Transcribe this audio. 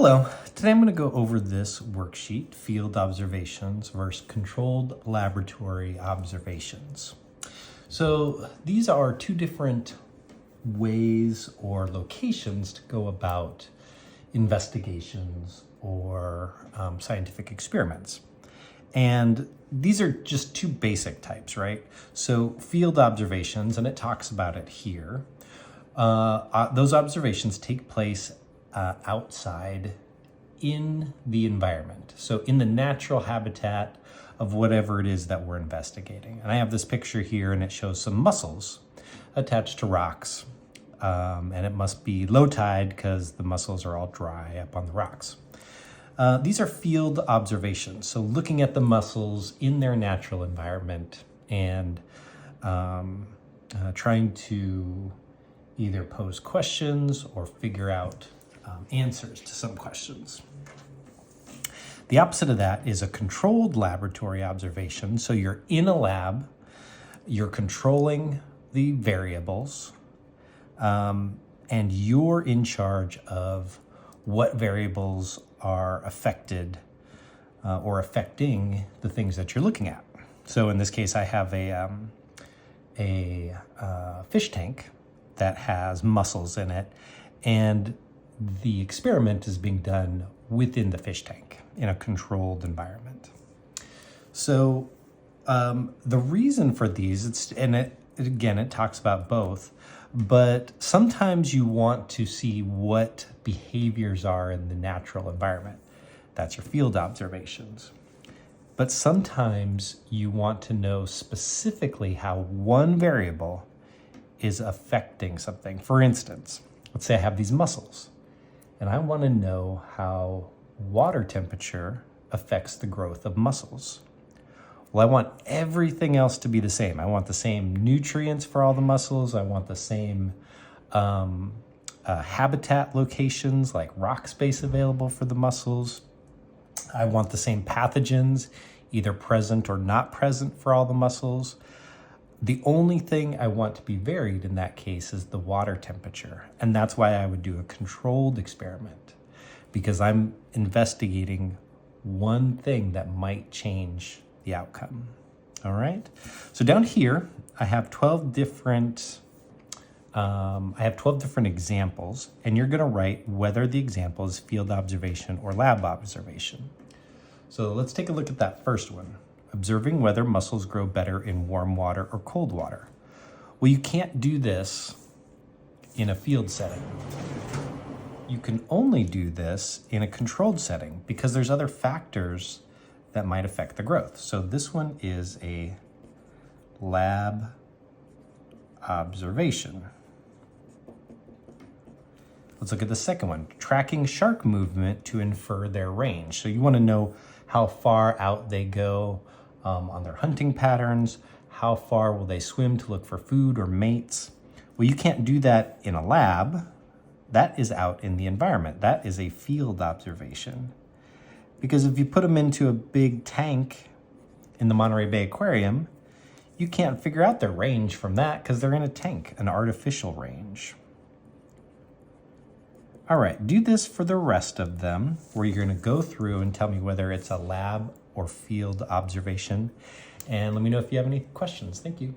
Hello, today I'm going to go over this worksheet, field observations versus controlled laboratory observations. So these are two different ways or locations to go about investigations or scientific experiments. And these are just two basic types, right? So field observations, and it talks about it here. Those observations take place outside in the environment. So in the natural habitat of whatever it is that we're investigating. And I have this picture here and it shows some mussels attached to rocks. And it must be low tide because the mussels are all dry up on the rocks. These are field observations. So looking at the mussels in their natural environment and trying to either pose questions or figure out answers to some questions. The opposite of that is a controlled laboratory observation. So you're in a lab, you're controlling the variables, and you're in charge of what variables are affected or affecting the things that you're looking at. So in this case, I have a fish tank that has mussels in it, and the experiment is being done within the fish tank in a controlled environment. So the reason for these, it talks about both, but sometimes you want to see what behaviors are in the natural environment. That's your field observations. But sometimes you want to know specifically how one variable is affecting something. For instance, let's say I have these mussels and I want to know how water temperature affects the growth of mussels. Well, I want everything else to be the same. I want the same nutrients for all the mussels. I want the same habitat locations like rock space available for the mussels. I want the same pathogens, either present or not present for all the mussels. The only thing I want to be varied in that case is the water temperature. And that's why I would do a controlled experiment, because I'm investigating one thing that might change the outcome. All right. So down here, I have 12 different examples, and you're going to write whether the example is field observation or lab observation. So let's take a look at that first one. Observing whether mussels grow better in warm water or cold water. Well, you can't do this in a field setting. You can only do this in a controlled setting because there's other factors that might affect the growth. So this one is a lab observation. Let's look at the second one, tracking shark movement to infer their range. So you want to know how far out they go on their hunting patterns, how far will they swim to look for food or mates. Well, you can't do that in a lab. That is out in the environment. That is a field observation. Because if you put them into a big tank in the Monterey Bay Aquarium, you can't figure out their range from that because they're in a tank, an artificial range. All right, do this for the rest of them, where you're going to go through and tell me whether it's a lab or field observation. And let me know if you have any questions. Thank you.